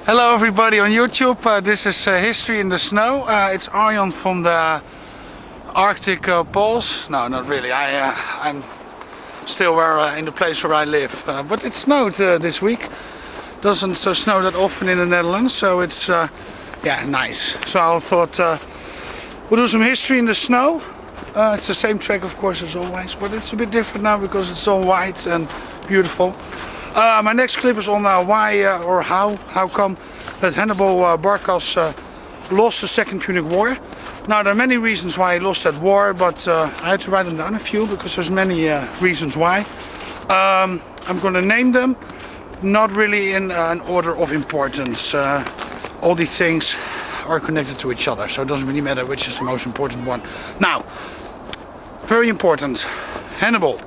Hello everybody on YouTube, this is History in the Snow. It's Arjan from the Arctic poles. No, not really, I'm still in the place where I live. But it snowed this week. Doesn't snow that often in the Netherlands, so it's yeah, nice. So I thought we'll do some history in the snow. It's the same track of course as always, but it's a bit different now because it's all white and beautiful. My next clip is on why or how come that Hannibal Barcas lost the Second Punic War. Now there are many reasons why he lost that war, but I had to write them down a few because there's many reasons why. I'm going to name them, not really in an order of importance. All these things are connected to each other, so it doesn't really matter which is the most important one. Now, very important, Hannibal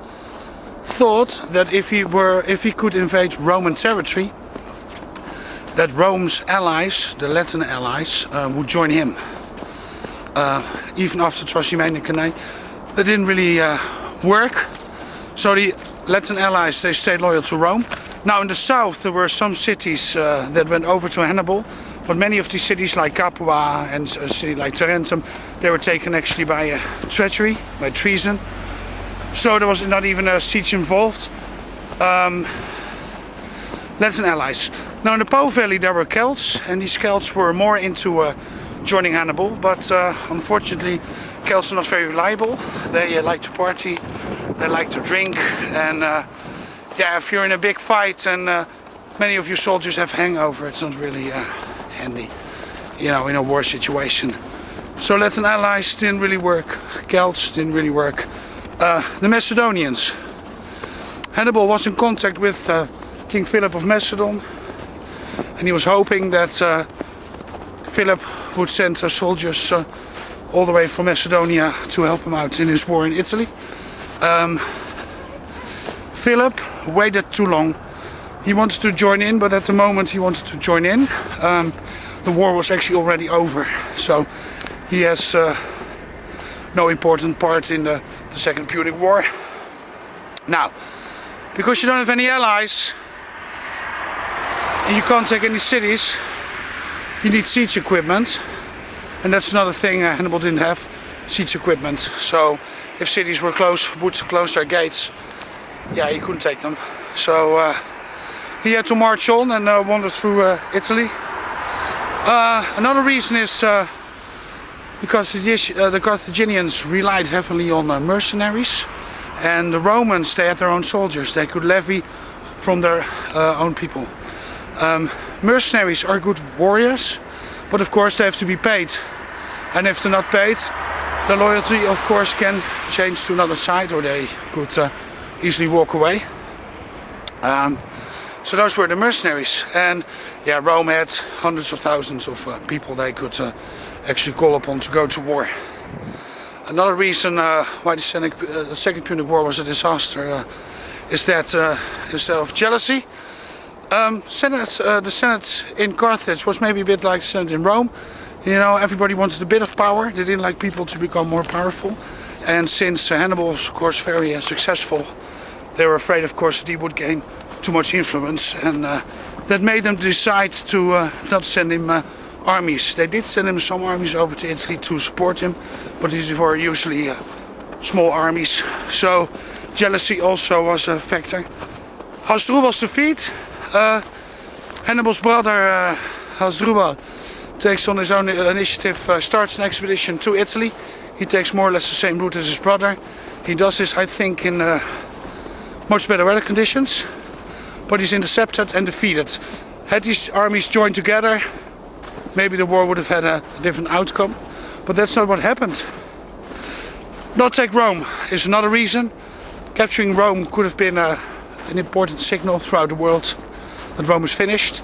thought that if he could invade Roman territory, that Rome's allies, the Latin allies, would join him. Even after Trasimene and Cannae, that didn't really work. So the Latin allies, they stayed loyal to Rome. Now in the south there were some cities that went over to Hannibal, but many of these cities like Capua and a city like Tarentum, they were taken actually by treachery, by treason. So there was not even a siege involved. Latin allies. Now in the Po Valley there were Celts, and these Celts were more into joining Hannibal, but unfortunately Celts are not very reliable. They like to party, they like to drink, and yeah, if you're in a big fight and many of your soldiers have hangover, it's not really handy, you know, in a war situation. So Latin allies didn't really work, Celts didn't really work. The Macedonians. Hannibal was in contact with King Philip of Macedon, and he was hoping that Philip would send soldiers all the way from Macedonia to help him out in his war in Italy. Philip waited too long. He wanted to join in, but at the moment he wanted to join in, the war was actually already over. So he has no important part in the Second Punic War. Now, because you don't have any allies and you can't take any cities, you need siege equipment, and that's another thing Hannibal didn't have, siege equipment. So if cities were would close their gates, yeah, he couldn't take them. So he had to march on and wander through Italy. Another reason is because the Carthaginians relied heavily on mercenaries, and the Romans, they had their own soldiers. They could levy from their own people. Mercenaries are good warriors, but of course they have to be paid. And if they're not paid, the loyalty of course can change to another side, or they could easily walk away. So those were the mercenaries, and yeah, Rome had hundreds of thousands of people they could actually call upon to go to war. Another reason why the Second Punic War was a disaster is that instead of jealousy, the Senate in Carthage was maybe a bit like the Senate in Rome. You know, everybody wanted a bit of power. They didn't like people to become more powerful. And since Hannibal was of course very successful, they were afraid of course that he would gain too much influence, and that made them decide to not send him armies. They did send him some armies over to Italy to support him, but these were usually small armies. So jealousy also was a factor. Hasdrubal's defeat. Hannibal's brother Hasdrubal takes on his own initiative, starts an expedition to Italy. He takes more or less the same route as his brother. He does this, I think, in much better weather conditions, but he's intercepted and defeated. Had these armies joined together, maybe the war would have had a different outcome, but that's not what happened. Not take Rome is another reason. Capturing Rome could have been an important signal throughout the world that Rome is finished.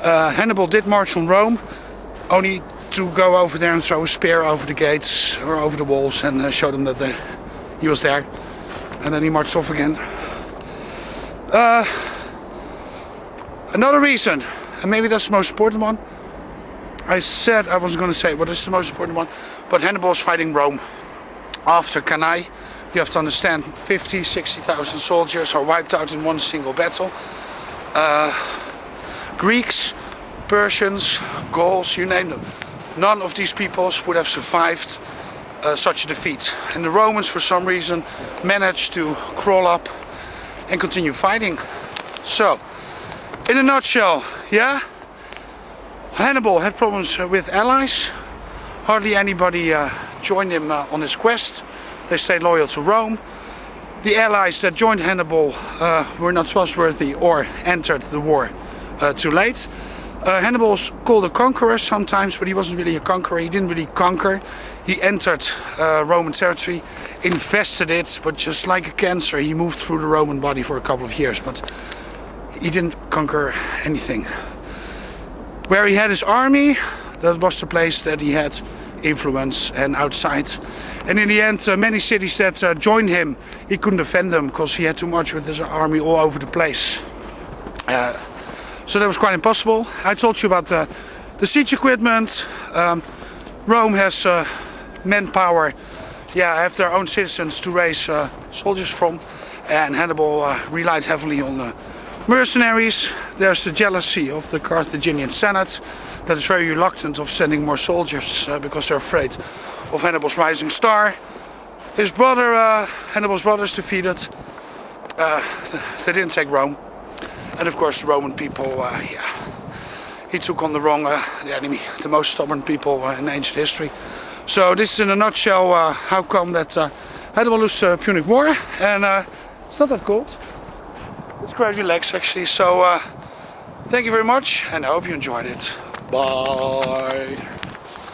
Hannibal did march on Rome, only to go over there and throw a spear over the gates or over the walls and show them that he was there. And then he marched off again. Another reason, and maybe that's the most important one. I said I wasn't going to say what is the most important one, but Hannibal is fighting Rome. After Cannae, you have to understand, 50,000-60,000 soldiers are wiped out in one single battle. Greeks Persians, Gauls, you name them. None of these peoples would have survived such a defeat. And the Romans, for some reason, managed to crawl up and continue fighting. So, in a nutshell, yeah, Hannibal had problems with allies. Hardly anybody joined him on his quest. They stayed loyal to Rome. The allies that joined Hannibal were not trustworthy or entered the war too late. Hannibal was called a conqueror sometimes, but he wasn't really a conqueror. He didn't really conquer. He entered Roman territory, infested it, but just like a cancer, he moved through the Roman body for a couple of years, but he didn't conquer anything. Where he had his army, that was the place that he had influence, and outside. And in the end, many cities that joined him, he couldn't defend them because he had too much with his army all over the place. So that was quite impossible. I told you about the siege equipment. Rome has manpower, have their own citizens to raise soldiers from. And Hannibal relied heavily on mercenaries. There's the jealousy of the Carthaginian Senate that is very reluctant of sending more soldiers because they're afraid of Hannibal's rising star. His brother, Hannibal's brothers defeated. They didn't take Rome. And of course the Roman people, he took on the wrong the enemy, the most stubborn people in ancient history. So this is in a nutshell how come that Hannibal lost the Punic War, and it's not that cold. It's quite relaxed actually. So thank you very much, and I hope you enjoyed it. Bye.